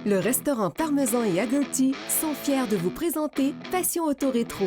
Le restaurant Parmesan et Haggerty sont fiers de vous présenter Passion Auto Rétro.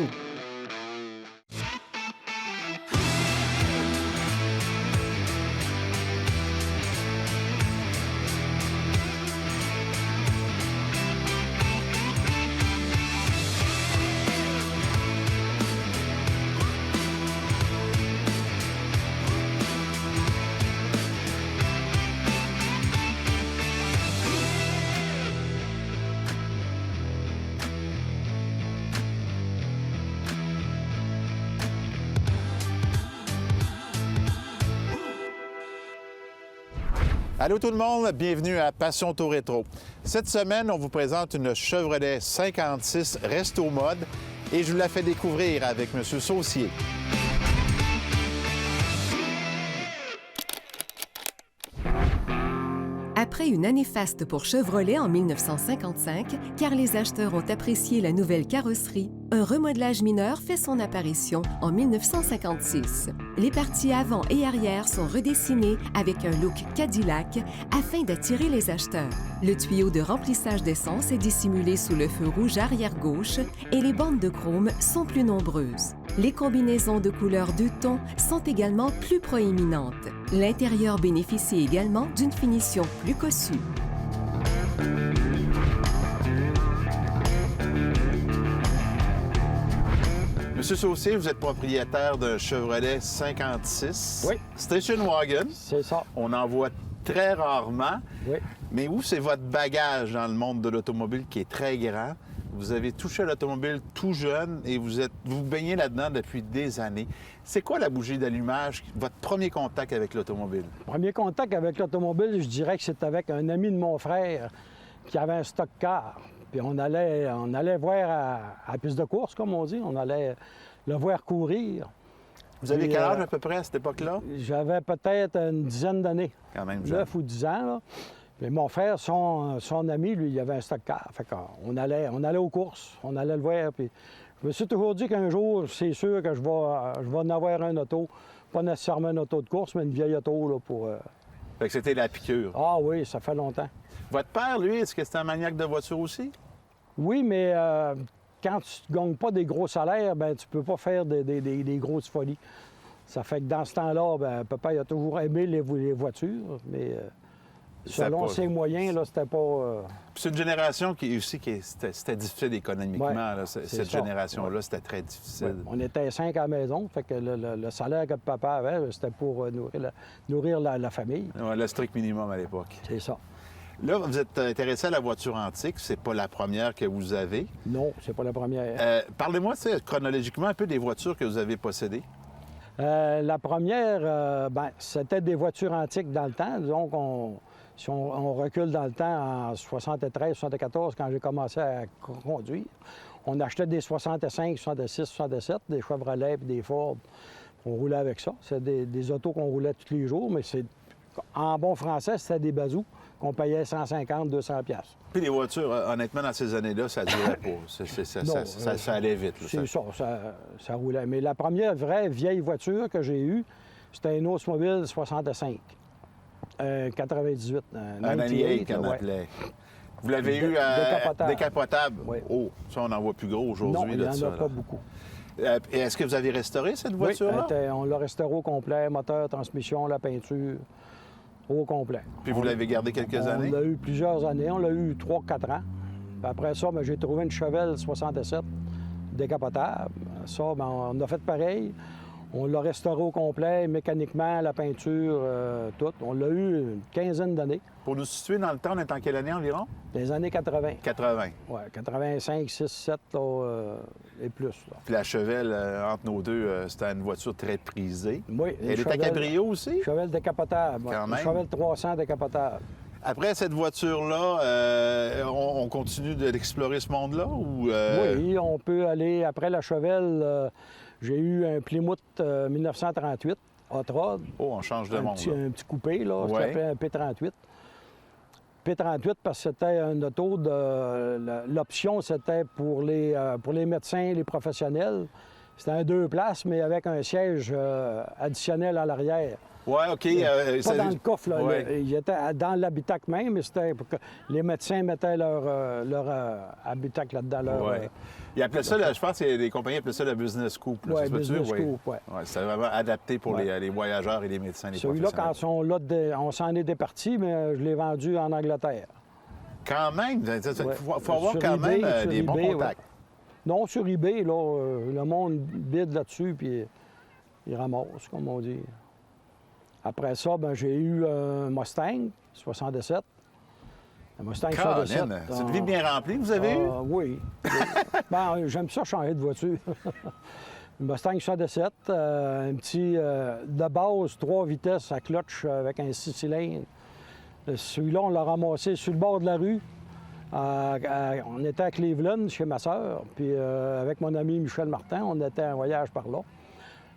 Allô tout le monde, bienvenue à Passion Auto Rétro. Cette semaine, on vous présente une Chevrolet 56 Resto Mode et je vous la fais découvrir avec M. Saucier. Après une année faste pour Chevrolet en 1955, car les acheteurs ont apprécié la nouvelle carrosserie, un remodelage mineur fait son apparition en 1956. Les parties avant et arrière sont redessinées avec un look Cadillac afin d'attirer les acheteurs. Le tuyau de remplissage d'essence est dissimulé sous le feu rouge arrière gauche et les bandes de chrome sont plus nombreuses. Les combinaisons de couleurs deux tons sont également plus proéminentes. L'intérieur bénéficie également d'une finition plus cossue. Monsieur Saucier, vous êtes propriétaire d'un Chevrolet 56 Oui. Station Wagon. C'est ça. On en voit très rarement. Oui. Mais où c'est votre bagage dans le monde de l'automobile qui est très grand? Vous avez touché à l'automobile tout jeune et vous baignez là-dedans depuis des années. C'est quoi la bougie d'allumage, votre premier contact avec l'automobile? Premier contact avec l'automobile, je dirais que c'est avec un ami de mon frère qui avait un stock car. Puis on allait voir à la piste de course, comme on dit. On allait le voir courir. Vous avez Puis, quel âge à peu près à cette époque-là? J'avais peut-être une dizaine d'années. Quand même jeune. 9 ou 10 ans, là. Mais mon frère, son ami, lui, il avait un stock car. Fait qu'on allait aux courses, on allait le voir. Puis je me suis toujours dit qu'un jour, c'est sûr que je vais en avoir un auto. Pas nécessairement un auto de course, mais une vieille auto là, pour... Fait que c'était la piqûre. Ah oui, ça fait longtemps. Votre père, lui, est-ce que c'était un maniaque de voiture aussi? Oui, mais quand tu ne gagnes pas des gros salaires, ben tu peux pas faire des grosses folies. Ça fait que dans ce temps-là, ben, papa il a toujours aimé les voitures, mais selon ses moyens, là, c'était pas... Puis c'est une génération c'était difficile économiquement. Ouais, là. Cette génération-là, c'était très difficile. Ouais. On était 5 à la maison, fait que le salaire que papa avait, c'était pour nourrir la famille. Ouais, le strict minimum à l'époque. C'est ça. Là, vous êtes intéressé à la voiture antique. C'est pas la première que vous avez. Non, c'est pas la première. Parlez-moi, chronologiquement, un peu des voitures que vous avez possédées. La première, c'était des voitures antiques dans le temps. Disons si on recule dans le temps, en 73, 74, quand j'ai commencé à conduire, on achetait des 65, 66, 67, des Chevrolet et des Ford. On roulait avec ça. C'est des autos qu'on roulait tous les jours, mais en bon français, c'était des bazous qu'on payait 150, 200 $. Puis les voitures, honnêtement, dans ces années-là, ça ne durait pas. Ça allait vite. Là, c'est ça roulait. Mais la première vraie vieille voiture que j'ai eue, c'était une Oldsmobile 65. 98. Un 98 qu'on appelait. Vous l'avez eu décapotable? Oui. Oh, ça, on n'en voit plus gros aujourd'hui. Non, il n'y en a pas beaucoup. Et est-ce que vous avez restauré cette voiture-là? Oui, on l'a restauré au complet, moteur, transmission, la peinture, au complet. Puis vous l'avez gardé quelques années? On l'a eu plusieurs années, on l'a eu 3-4 ans. Puis après ça, j'ai trouvé une Chevelle 67 décapotable. Ça, on a fait pareil. On l'a restauré au complet, mécaniquement, la peinture, tout. On l'a eu une quinzaine d'années. Pour nous situer dans le temps, on est en quelle année environ? Les années 80. 80. Oui, 85, 6, 7 et plus. Là. Puis la Chevelle, entre nos deux, c'était une voiture très prisée. Oui. Elle était cabrio aussi? Chevelle décapotable. Quand même. Chevelle 300 décapotable. Après cette voiture-là, on continue d'explorer ce monde-là? Ou, Oui, on peut aller... Après la Chevelle, j'ai eu un Plymouth 1938, hot rod. Oh, on change de monde. Un petit coupé, là, ça s'appelait un P38. P38 parce que c'était un auto l'option, c'était pour les médecins, les professionnels. C'était un 2 places, mais avec un siège additionnel à l'arrière. Oui, OK. Pas dans le coffre, là. Ouais. Il était dans l'habitacle même, mais c'était pour que les médecins mettaient leur habitacle là-dedans. Ouais. Ils appelaient ça, je pense que les compagnies appelaient ça le business scoop. Oui, business scoop, oui. Ouais, c'était vraiment adapté pour les voyageurs et les médecins, les Celui-là, professionnels. quand on s'en est départi, mais je l'ai vendu en Angleterre. Quand même, il faut avoir Sur quand eBay, même sur des bons eBay, contacts. ouais. Non, sur eBay, là, le monde bide là-dessus, puis il ramasse, comme on dit. Après ça, ben, j'ai eu un Mustang 77. Un Mustang 77. C'est une vie bien remplie que vous avez eue? Oui. Ben, j'aime ça changer de voiture. Un Mustang 77, un petit, de base, 3 vitesses à clutch avec un 6 cylindres. Celui-là, on l'a ramassé sur le bord de la rue. On était à Cleveland, chez ma sœur, puis avec mon ami Michel Martin, on était en voyage par là.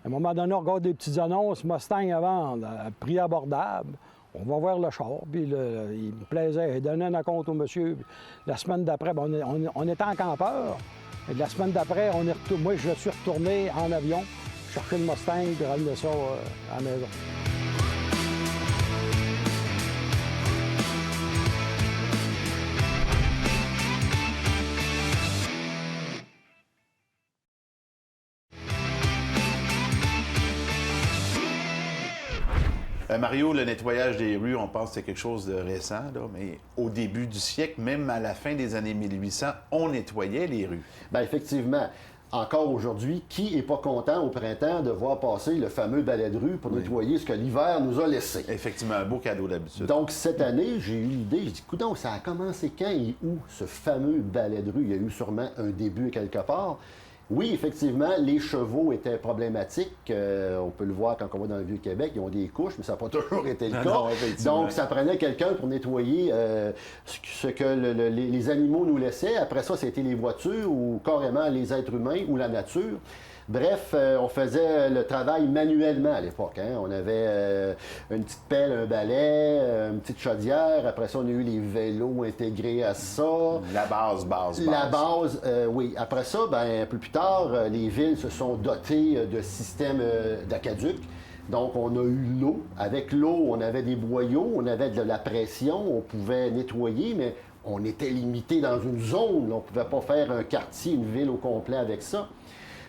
À un moment donné, on regarde des petites annonces, Mustang à vendre, à prix abordable. On va voir le char, puis il me plaisait. Il donnait un compte au monsieur. Puis la semaine d'après, ben, on était en campeur. Et la semaine d'après, moi, je suis retourné en avion, chercher le Mustang, puis ramener ça à la maison. Mario, le nettoyage des rues, on pense que c'est quelque chose de récent, là, mais au début du siècle, même à la fin des années 1800, on nettoyait les rues. Bien, effectivement. Encore aujourd'hui, qui n'est pas content au printemps de voir passer le fameux balai de rue pour nettoyer ce que l'hiver nous a laissé? Effectivement, un beau cadeau d'habitude. Donc, cette année, j'ai eu l'idée, j'ai dit, coudonc, ça a commencé quand et où ce fameux balai de rue? Il y a eu sûrement un début quelque part. Oui, effectivement, les chevaux étaient problématiques. On peut le voir quand on va dans le Vieux-Québec, ils ont des couches, mais ça n'a pas toujours été le cas. Non, donc, ça prenait quelqu'un pour nettoyer ce que les animaux nous laissaient. Après ça, c'était les voitures ou carrément les êtres humains ou la nature. Bref, on faisait le travail manuellement à l'époque. Hein. On avait une petite pelle, un balai, une petite chaudière. Après ça, on a eu les vélos intégrés à ça. La base. La base, oui. Après ça, ben, un peu plus tard, les villes se sont dotées de systèmes d'aqueducs. Donc, on a eu l'eau. Avec l'eau, on avait des boyaux, on avait de la pression, on pouvait nettoyer, mais on était limité dans une zone. On ne pouvait pas faire un quartier, une ville au complet avec ça.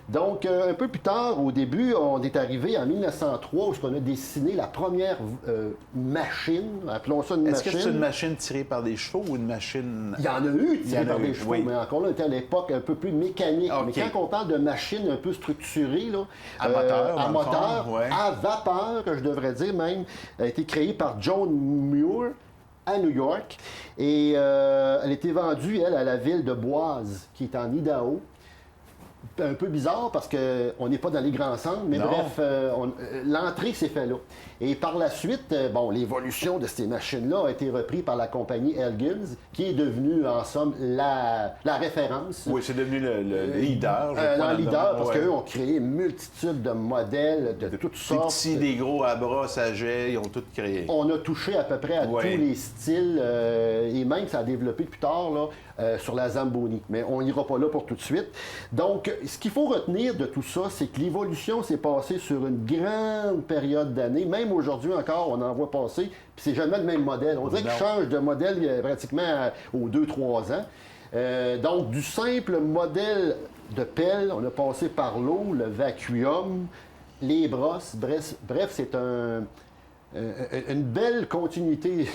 Donc, un peu plus tard, au début, on est arrivé en 1903 où on a dessiné la première machine, appelons ça une machine. Est-ce que c'est une machine tirée par des chevaux ou une machine... Il y en a eu tirée par des chevaux, mais encore là, on était à l'époque un peu plus mécanique. Okay. Mais quand on parle de machine un peu structurée, là, à moteur, à vapeur, je devrais dire même, a été créée par John Muir à New York. Et elle a été vendue, elle, à la ville de Boise, qui est en Idaho. Un peu bizarre parce qu'on n'est pas dans les grands centres, mais non. Bref, l'entrée s'est faite là. Et par la suite, l'évolution de ces machines-là a été reprise par la compagnie Elgins, qui est devenue, en somme, la référence. Oui, c'est devenu le leader. Le leader, parce qu'eux ont créé une multitude de modèles de toutes sortes. Des petits, des gros, à brosse, à jet, ils ont tout créé. On a touché à peu près à tous les styles, et même ça a développé plus tard là, sur la Zamboni. Mais on n'ira pas là pour tout de suite. Donc, ce qu'il faut retenir de tout ça, c'est que l'évolution s'est passée sur une grande période d'années. Même aujourd'hui encore, on en voit passer, puis c'est jamais le même modèle. On dirait qu'il change de modèle pratiquement aux 2-3 ans. Donc, du simple modèle de pelle, on a passé par l'eau, le vacuum, les brosses. Bref, c'est une belle continuité,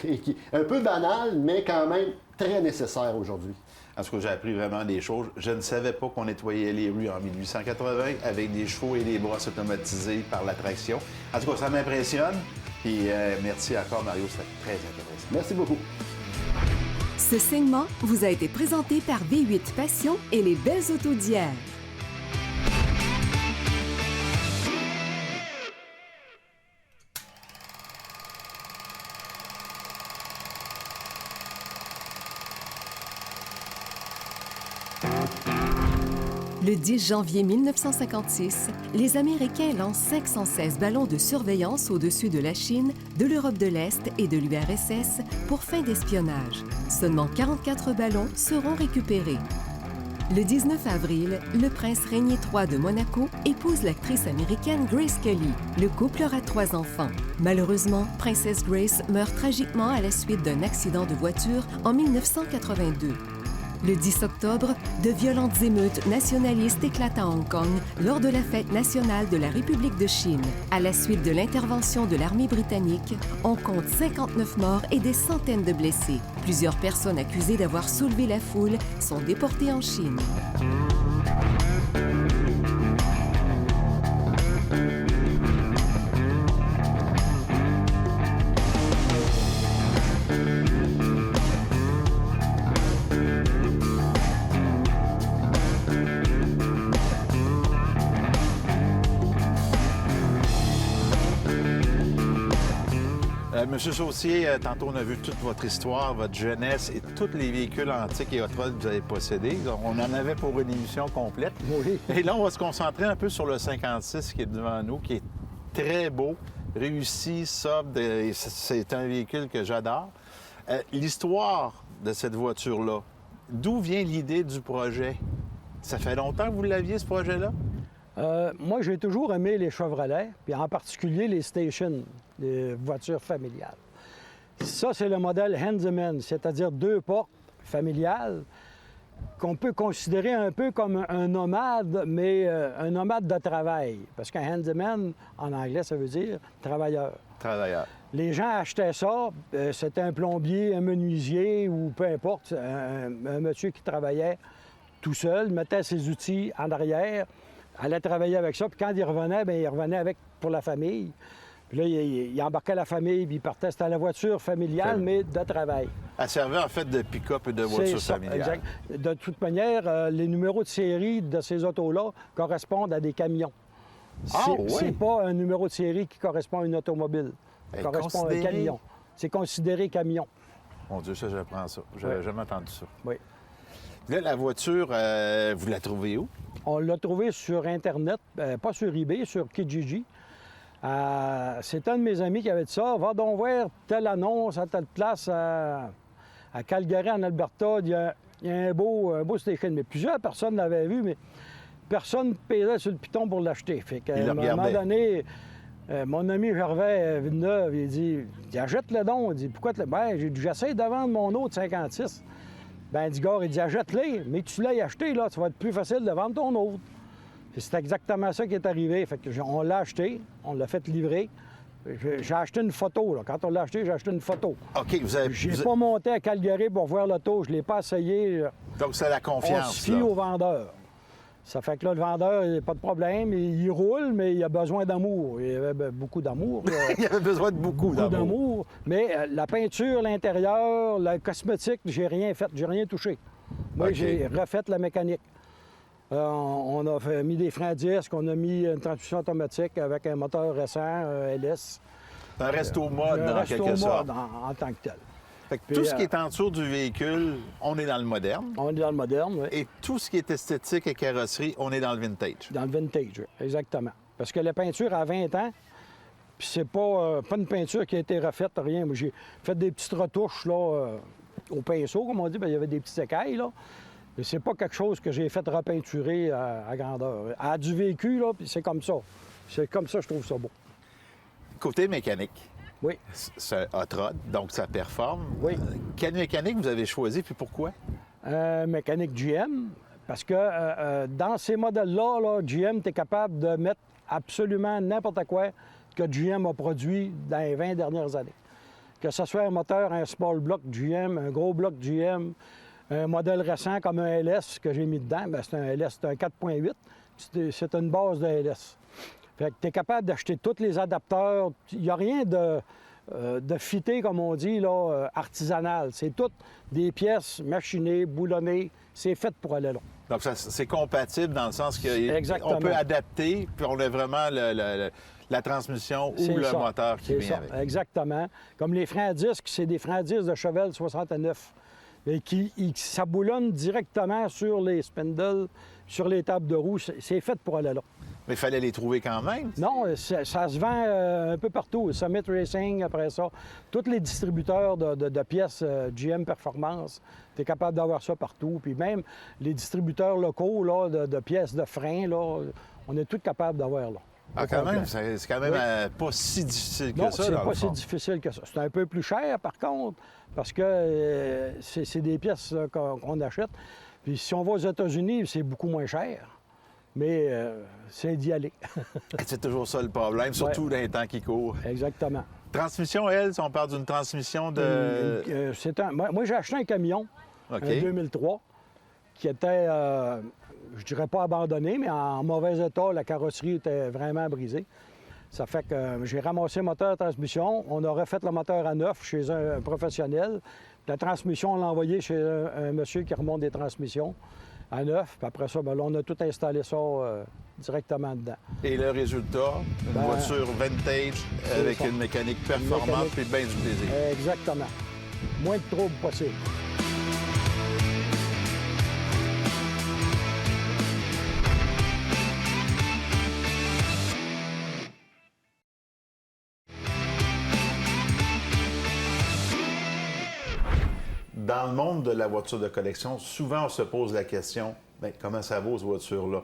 un peu banale, mais quand même très nécessaire aujourd'hui. En tout cas, j'ai appris vraiment des choses. Je ne savais pas qu'on nettoyait les rues en 1880 avec des chevaux et des brosses automatisées par la traction. En tout cas, ça m'impressionne. Puis merci encore, Mario, c'était très intéressant. Merci beaucoup. Ce segment vous a été présenté par V8 Passion et les belles autos d'hier. Le 10 janvier 1956, les Américains lancent 516 ballons de surveillance au-dessus de la Chine, de l'Europe de l'Est et de l'URSS pour fin d'espionnage. Seulement 44 ballons seront récupérés. Le 19 avril, le prince Régnier III de Monaco épouse l'actrice américaine Grace Kelly. Le couple aura 3 enfants. Malheureusement, Princesse Grace meurt tragiquement à la suite d'un accident de voiture en 1982. Le 10 octobre, de violentes émeutes nationalistes éclatent à Hong Kong lors de la fête nationale de la République de Chine. À la suite de l'intervention de l'armée britannique, on compte 59 morts et des centaines de blessés. Plusieurs personnes accusées d'avoir soulevé la foule sont déportées en Chine. Monsieur Saucier, tantôt on a vu toute votre histoire, votre jeunesse et tous les véhicules antiques et hot-rod que vous avez possédés. On en avait pour une émission complète. Oui. Et là, on va se concentrer un peu sur le 56 qui est devant nous, qui est très beau, réussi, sobre. Et c'est un véhicule que j'adore. L'histoire de cette voiture-là, d'où vient l'idée du projet? Ça fait longtemps que vous l'aviez, ce projet-là? Moi, j'ai toujours aimé les Chevrolet, puis en particulier les stations, les voitures familiales. Ça, c'est le modèle Handyman, c'est-à-dire 2 portes familiales qu'on peut considérer un peu comme un nomade, mais un nomade de travail. Parce qu'un handyman, en anglais, ça veut dire travailleur. Travailleur. Les gens achetaient ça, c'était un plombier, un menuisier ou peu importe, un monsieur qui travaillait tout seul, mettait ses outils en arrière, allait travailler avec ça, puis quand il revenait, bien, il revenait avec pour la famille. Puis là, il embarquait la famille, puis il partait. C'était la voiture familiale, mais de travail. Elle servait en fait de pick-up et de voiture familiale. Exact. De toute manière, les numéros de série de ces autos-là correspondent à des camions. C'est pas un numéro de série qui correspond à une automobile. Ça correspond à un camion. C'est considéré camion. Mon Dieu, ça, j'apprends ça. J'avais jamais entendu ça. Oui. Là, la voiture, vous la trouvez où? On l'a trouvée sur Internet, pas sur eBay, sur Kijiji. C'est un de mes amis qui avait dit ça. Va donc voir telle annonce à telle place à Calgary, en Alberta. Il y a un beau station. Mais plusieurs personnes l'avaient vu, mais personne ne pesait sur le piton pour l'acheter. Fait qu'à un moment donné, mon ami Gervais Villeneuve, il dit achète-le donc. Il dit pourquoi j'essaie de vendre mon autre 56. Ben, Digard, il dit achète-le, mais tu l'as acheté, là, ça va être plus facile de vendre ton autre. C'est exactement ça qui est arrivé. Fait que on l'a acheté, on l'a fait livrer. J'ai acheté une photo, là. Quand on l'a acheté, j'ai acheté une photo. OK, vous avez... J'ai pas monté à Calgary pour voir l'auto, je l'ai pas essayé. Donc, c'est la confiance, on se fie au vendeur. Ça fait que là, le vendeur, il n'a pas de problème. Il roule, mais il a besoin d'amour. Il avait beaucoup d'amour. Il avait besoin de beaucoup d'amour. Mais la peinture, l'intérieur, la cosmétique, j'ai rien fait, j'ai rien touché. Moi, j'ai refait la mécanique. On a mis des freins à disque, on a mis une transmission automatique avec un moteur récent, LS. Un resto mode, en quelque sorte. En tant que tel. Fait que tout ce qui est en dessous du véhicule, on est dans le moderne. On est dans le moderne, oui. Et tout ce qui est esthétique et carrosserie, on est dans le vintage. Dans le vintage, oui, exactement. Parce que la peinture a 20 ans, puis c'est pas une peinture qui a été refaite, rien. Moi, j'ai fait des petites retouches, là, au pinceau, comme on dit. Bien, il y avait des petites écailles, là. Mais c'est pas quelque chose que j'ai fait repeinturer à grandeur. À du vécu, là, puis c'est comme ça. C'est comme ça, je trouve ça beau. Côté mécanique. Oui. C'est un hot rod, donc ça performe. Oui. Quelle mécanique vous avez choisi, puis pourquoi? Mécanique GM, parce que dans ces modèles-là, là, GM, tu es capable de mettre absolument n'importe quoi que GM a produit dans les 20 dernières années. Que ce soit un moteur, un small block GM, un gros bloc GM, un modèle récent comme un LS que j'ai mis dedans, bien, c'est un LS, c'est un 4.8, c'est une base de LS. Fait que tu es capable d'acheter tous les adapteurs. Il n'y a rien de fité, comme on dit, là, artisanal. C'est toutes des pièces machinées, boulonnées. C'est fait pour aller long. Donc, c'est compatible dans le sens qu'on peut adapter, puis on a vraiment la transmission ou le moteur qui vient avec. Exactement. Comme les freins à disque, c'est des freins à disque de Chevelle 69. Et ça boulonne directement sur les spindles, sur les tables de roue. C'est fait pour aller long. Mais il fallait les trouver quand même. Non, ça se vend un peu partout. Summit Racing, après ça. Tous les distributeurs de pièces GM Performance, tu es capable d'avoir ça partout. Puis même les distributeurs locaux là, de pièces de frein, là, on est tous capables d'avoir là. Ah, quand même, c'est quand même pas si difficile que ça, c'est dans pas le si fond. difficile que ça. C'est un peu plus cher, par contre, parce que c'est des pièces qu'on achète. Puis si on va aux États-Unis, c'est beaucoup moins cher. Mais c'est d'y aller. C'est toujours ça le problème, surtout dans les temps qui courent. Exactement. Transmission, elle, si on parle d'une transmission de... Moi, j'ai acheté un camion, OK. un 2003, qui était, je dirais pas abandonné, mais en mauvais état. La carrosserie était vraiment brisée. Ça fait que j'ai ramassé le moteur de transmission. On a refait le moteur à neuf chez un professionnel. La transmission, on l'a envoyé chez un monsieur qui remonte des transmissions à neuf. Puis après ça, bien, là, on a tout installé ça directement dedans. Et le résultat, une voiture vintage avec ça. une mécanique performante puis bien du plaisir. Exactement. Moins de troubles possible. Dans le monde de la voiture de collection, souvent on se pose la question, bien, comment ça vaut cette voiture-là?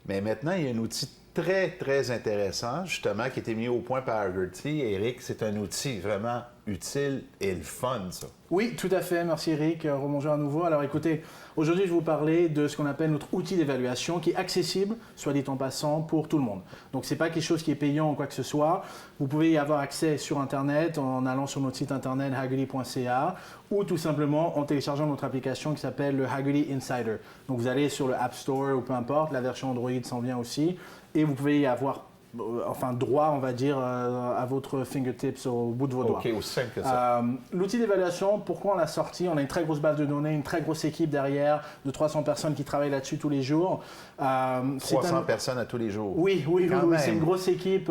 Mais maintenant, il y a un outil très, très intéressant, justement, qui a été mis au point par Hagerty. Éric, c'est un outil vraiment utile et le fun, ça. Oui, tout à fait. Merci Eric. Rebonjour à nouveau. Alors écoutez, aujourd'hui je vais vous parler de ce qu'on appelle notre outil d'évaluation qui est accessible, soit dit en passant, pour tout le monde. Donc ce n'est pas quelque chose qui est payant ou quoi que ce soit. Vous pouvez y avoir accès sur Internet en allant sur notre site internet hagerty.ca ou tout simplement en téléchargeant notre application qui s'appelle le Hagerty Insider. Donc vous allez sur le App Store ou peu importe, la version Android s'en vient aussi et vous pouvez y avoir droit, on va dire, à votre fingertips, au bout de vos doigts. OK, aussi simple que ça. L'outil d'évaluation, pourquoi on l'a sorti? On a une très grosse base de données, une très grosse équipe derrière, de 300 personnes qui travaillent là-dessus tous les jours. 300 personnes à tous les jours. Oui, c'est une grosse équipe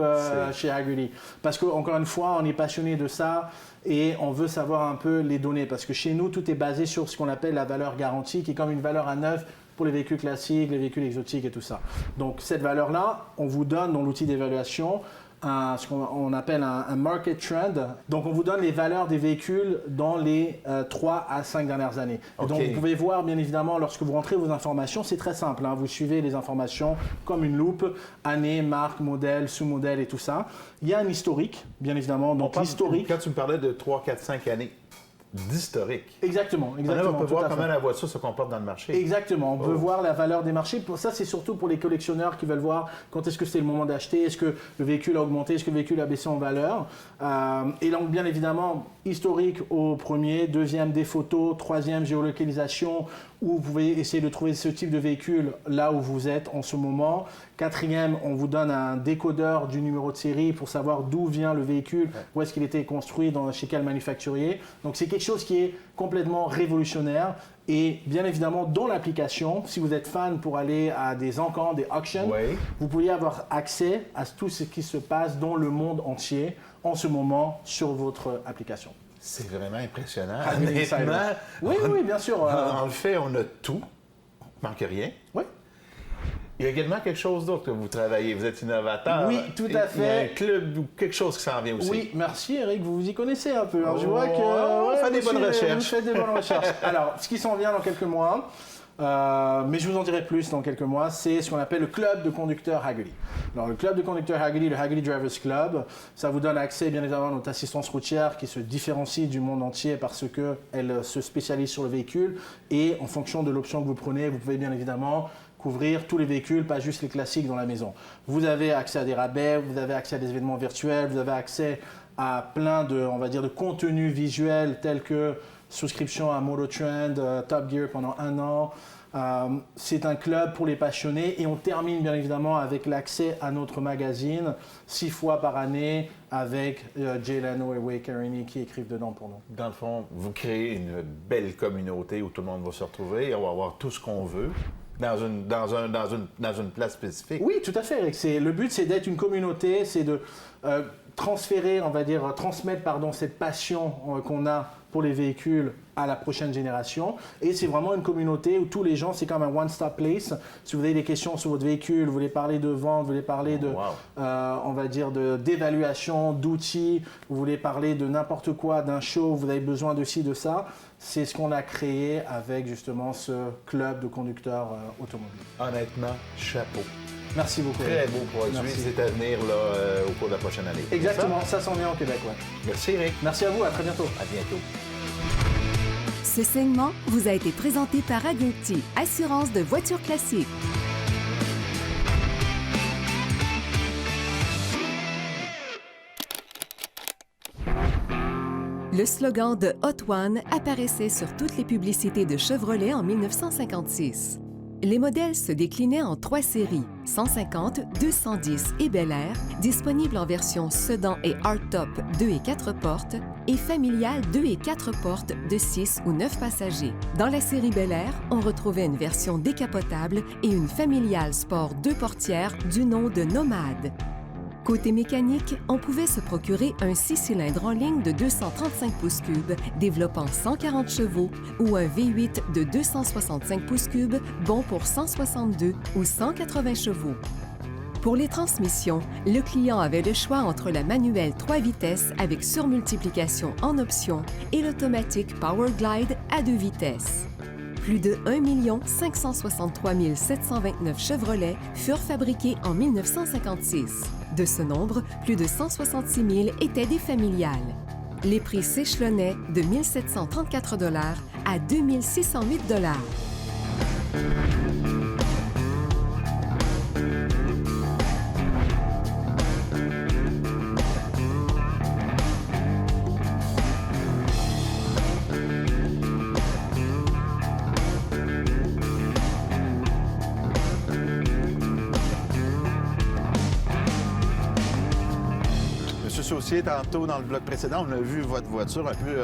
chez Hagerty. Parce qu'encore une fois, on est passionné de ça et on veut savoir un peu les données. Parce que chez nous, tout est basé sur ce qu'on appelle la valeur garantie, qui est comme une valeur à neuf pour les véhicules classiques, les véhicules exotiques et tout ça. Donc cette valeur-là, on vous donne dans l'outil d'évaluation ce qu'on appelle un market trend. Donc on vous donne les valeurs des véhicules dans les 3 à 5 dernières années. Et donc vous pouvez voir bien évidemment lorsque vous rentrez vos informations, c'est très simple. Vous suivez les informations comme une loupe, année, marque, modèle, sous-modèle et tout ça. Il y a un historique, bien évidemment. Donc l'historique. Quand tu me parlais de 3, 4, 5 années d'historique. Exactement. On peut voir comment la voiture se comporte dans le marché. Exactement. On peut voir la valeur des marchés. Pour ça, c'est surtout pour les collectionneurs qui veulent voir quand est-ce que c'est le moment d'acheter, est-ce que le véhicule a augmenté, est-ce que le véhicule a baissé en valeur. Et donc, bien évidemment, historique au premier, deuxième, des photos, troisième, géolocalisation, où vous pouvez essayer de trouver ce type de véhicule là où vous êtes en ce moment. Quatrième, on vous donne un décodeur du numéro de série pour savoir d'où vient le véhicule, où est-ce qu'il a été construit, chez quel manufacturier. Donc c'est quelque chose qui est complètement révolutionnaire. Et bien évidemment, dans l'application, si vous êtes fan pour aller à des encans, des auctions, vous pouvez avoir accès à tout ce qui se passe dans le monde entier en ce moment sur votre application. C'est vraiment impressionnant. Oui, bien sûr. En fait, on a tout. Il ne manque rien. Oui. Il y a également quelque chose d'autre que vous travaillez. Vous êtes innovateur. Oui, tout à fait. Il y a un club ou quelque chose qui s'en vient aussi. Oui, merci Eric, vous vous y connaissez un peu. Alors, je vois que on fait des bonnes recherches. Vous faites des bonnes recherches. Alors, ce qui s'en vient dans quelques mois, mais je vous en dirai plus dans quelques mois, c'est ce qu'on appelle le club de conducteurs Hagerty. Alors, le club de conducteurs Hagerty, le Hagerty Drivers Club, ça vous donne accès bien évidemment à notre assistance routière qui se différencie du monde entier parce qu'elle se spécialise sur le véhicule et en fonction de l'option que vous prenez, vous pouvez bien évidemment couvrir tous les véhicules, pas juste les classiques dans la maison. Vous avez accès à des rabais, vous avez accès à des événements virtuels, vous avez accès à plein de, on va dire, de contenus visuels tels que souscription à MotoTrend, Top Gear pendant 1 an. C'est un club pour les passionnés et on termine bien évidemment avec l'accès à notre magazine 6 fois par année avec Jay Leno et Wade Carini qui écrivent dedans pour nous. Dans le fond, vous créez une belle communauté où tout le monde va se retrouver et on va avoir tout ce qu'on veut. Dans une place spécifique. Oui, tout à fait, Eric. Le but, c'est d'être une communauté, c'est de transmettre cette passion qu'on a pour les véhicules à la prochaine génération. Et c'est vraiment une communauté où tous les gens, c'est comme un one-stop place. Si vous avez des questions sur votre véhicule, vous voulez parler de vente, vous voulez parler de, on va dire, d'évaluation, d'outils, vous voulez parler de n'importe quoi, d'un show, vous avez besoin de ci, de ça, c'est ce qu'on a créé avec justement ce club de conducteurs automobiles. Honnêtement, chapeau. Merci beaucoup. Très beau produit. Merci. C'est à venir là, au cours de la prochaine année. Exactement, ça s'en vient au Québec, ouais. Merci, Eric. Merci à vous, à très bientôt. À bientôt. Ce segment vous a été présenté par Hagerty, assurance de voitures classiques. Le slogan de Hot One apparaissait sur toutes les publicités de Chevrolet en 1956. Les modèles se déclinaient en 3 séries, 150, 210 et Bel Air, disponibles en version sedan et hardtop 2 et 4 portes, et familiale 2 et 4 portes de 6 ou 9 passagers. Dans la série Bel Air, on retrouvait une version décapotable et une familiale sport 2 portières du nom de Nomade. Côté mécanique, on pouvait se procurer un 6 cylindres en ligne de 235 pouces cubes, développant 140 chevaux, ou un V8 de 265 pouces cubes, bon pour 162 ou 180 chevaux. Pour les transmissions, le client avait le choix entre la manuelle 3 vitesses avec surmultiplication en option et l'automatique Power Glide à 2 vitesses. Plus de 1 563 729 Chevrolet furent fabriqués en 1956. De ce nombre, plus de 166 000 étaient des familiales. Les prix s'échelonnaient de 1 734 $ à 2 608 $. Saucier, tantôt dans le bloc précédent, on a vu votre voiture, un peu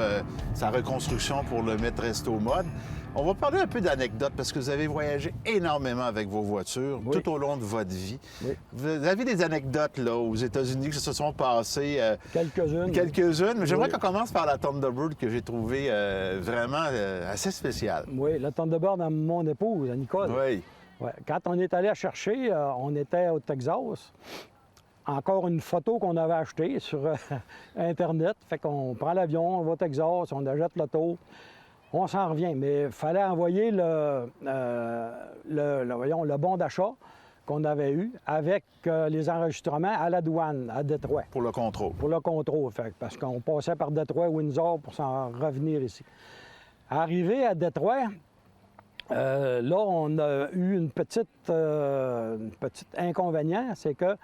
sa reconstruction pour le mettre resto mode. On va parler un peu d'anecdotes parce que vous avez voyagé énormément avec vos voitures tout au long de votre vie. Oui. Vous avez des anecdotes là, aux États-Unis qui se sont passées? Quelques-unes. Quelques-unes, mais j'aimerais qu'on commence par la Thunderbird que j'ai trouvée vraiment assez spéciale. Oui, la Thunderbird à mon épouse, à Nicole. Oui. Ouais. Quand on est allé la chercher, on était au Texas. Encore une photo qu'on avait achetée sur Internet. Fait qu'on prend l'avion, on va au Texas, on achète l'auto, on s'en revient. Mais il fallait envoyer le bon d'achat qu'on avait eu avec les enregistrements à la douane, à Détroit. Pour le contrôle. Pour le contrôle, fait, parce qu'on passait par Détroit, Windsor pour s'en revenir ici. Arrivé à Détroit, là, on a eu une petite inconvénient, c'est que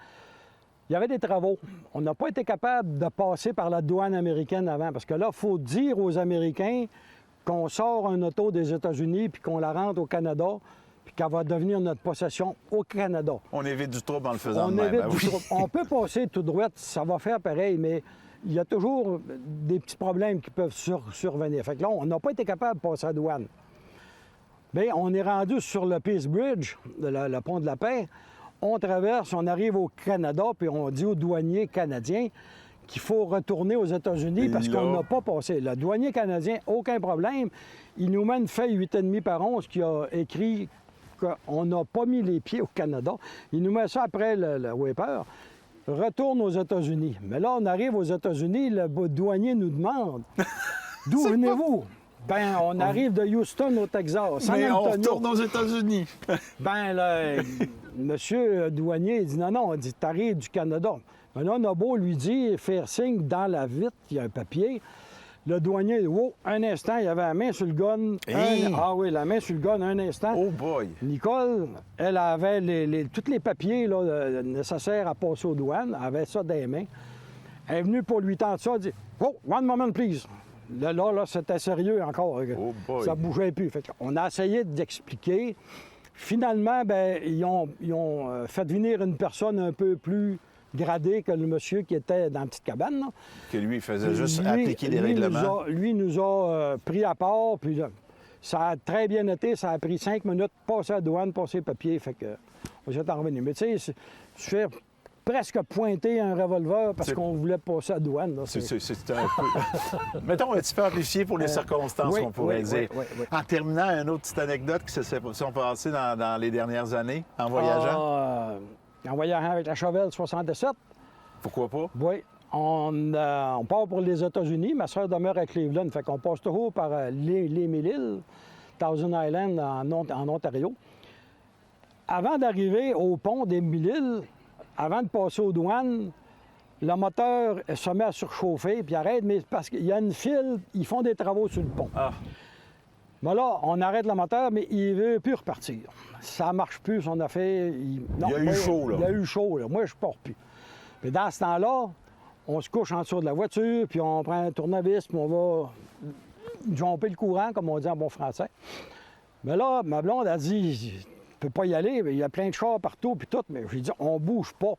il y avait des travaux. On n'a pas été capable de passer par la douane américaine avant, parce que là, il faut dire aux Américains qu'on sort un auto des États-Unis puis qu'on la rentre au Canada, puis qu'elle va devenir notre possession au Canada. On évite du trouble en le faisant de même. On peut passer tout droit, ça va faire pareil, mais il y a toujours des petits problèmes qui peuvent survenir. Fait que là, on n'a pas été capable de passer à la douane. Bien, on est rendu sur le Peace Bridge, le pont de la Paix. On traverse, on arrive au Canada, puis on dit aux douaniers canadiens qu'il faut retourner aux États-Unis parce qu'on n'a pas passé. Le douanier canadien, aucun problème. Il nous met une feuille 8,5 par 11 qui a écrit qu'on n'a pas mis les pieds au Canada. Il nous met ça après le wiper. Retourne aux États-Unis. Mais là, on arrive aux États-Unis, le douanier nous demande « D'où venez-vous? » Ben, on arrive de Houston au Texas, San Antonio. On retourne aux États-Unis. Ben, là, monsieur douanier, il dit non, il dit, t'arrives du Canada. Mais là, on a beau lui dire, faire signe dans la vitre, il y a un papier. Le douanier, oh, un instant, il avait la main sur le gun. Ah oui, la main sur le gun, un instant. Oh boy! Nicole, elle avait tous les papiers là, nécessaires à passer aux douanes, elle avait ça dans les mains. Elle est venue pour lui tendre ça, elle dit, oh, one moment, please. Là, c'était sérieux encore. Oh boy. Ça ne bougeait plus. Fait on a essayé d'expliquer. Finalement, ben, ils ont fait venir une personne un peu plus gradée que le monsieur qui était dans la petite cabane. Là. Que lui, il faisait juste appliquer les règlements. Lui nous a pris à part, puis ça a très bien été. Ça a pris 5 minutes, passer à la douane, passer les papiers. Fait que on s'est en revenu. Mais tu sais, presque pointé un revolver parce C'est- qu'on voulait passer à la douane. Là. C'est un peu... Mettons un petit peu amplifié pour les circonstances, oui, on pourrait oui, dire. oui, oui. En terminant, une autre petite anecdote qui se sont passées dans les dernières années en voyageant. En voyageant avec la Chevelle 67, Pourquoi pas? oui. On part pour les États-Unis. Ma soeur demeure à Cleveland. Fait qu'on passe toujours par les Mille-Îles, Thousand Island en Ontario. Avant d'arriver au pont des Mille-Îles, avant de passer aux douanes, le moteur se met à surchauffer puis arrête, mais parce qu'il y a une file, ils font des travaux sur le pont. Ah, Mais là, on arrête le moteur, mais il ne veut plus repartir. Ça ne marche plus, son affaire. Non, Il y a eu moi, chaud, là. Il y a eu chaud, là. Moi, je ne pars plus. Puis dans ce temps-là, on se couche en dessous de la voiture, puis on prend un tournevis, puis on va jumper le courant, comme on dit en bon français. Mais là, ma blonde a dit, tu peux pas y aller, il y a plein de chars partout, puis tout. Mais j'ai dit, on bouge pas.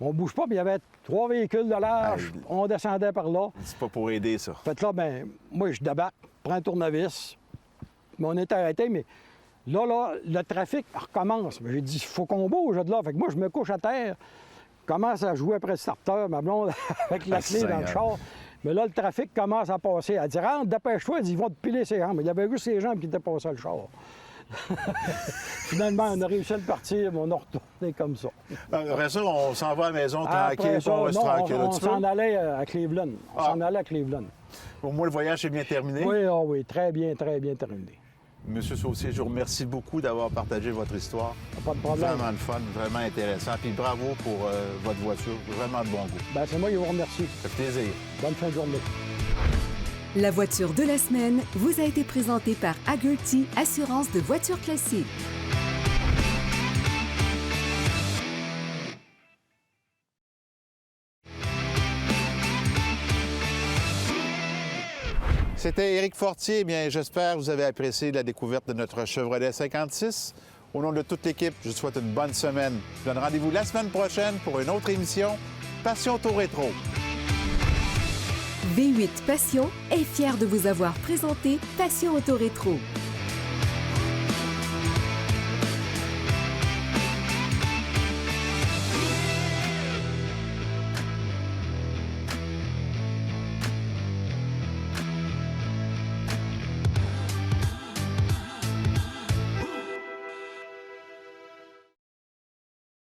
On bouge pas, puis il y avait 3 véhicules de large. Aïe. On descendait par là. c'est pas pour aider, ça. Fait que là, ben, moi, je débarque, prends un tournevis. Mais on est arrêté, mais là, le trafic recommence. Mais j'ai dit, il faut qu'on bouge de là. Fait que moi, je me couche à terre, commence à jouer après le starter, ma blonde, avec la Ah, clé dans le Seigneur. char. Mais là, le trafic commence à passer. Elle dit, rentre, dépêche-toi, ils vont te piler ses jambes. Il y avait juste ses jambes qui étaient passées le char. Finalement, on a réussi à le partir, mais on a retourné comme ça. Après ça, on s'en va à la maison tranquille, Après puis ça, on reste non, tranquille. on un petit peu. s'en allait à Cleveland. On Ah. s'en allait à Cleveland. Au moins, le voyage est bien terminé. Oui, oui, très bien terminé. Monsieur Saucier, je vous remercie beaucoup d'avoir partagé votre histoire. Pas de problème. Vraiment le fun, vraiment intéressant. Puis bravo pour votre voiture. Vraiment de bon goût. Ben, c'est moi qui vous remercie. Ça fait plaisir. Bonne fin de journée. La voiture de la semaine vous a été présentée par Hagerty Assurance de voitures classiques. C'était Éric Fortier. Eh bien, j'espère que vous avez apprécié la découverte de notre Chevrolet 56. Au nom de toute l'équipe, je vous souhaite une bonne semaine. Je vous donne rendez-vous la semaine prochaine pour une autre émission Passion Auto Rétro. V8 Passion est fier de vous avoir présenté Passion Auto Rétro.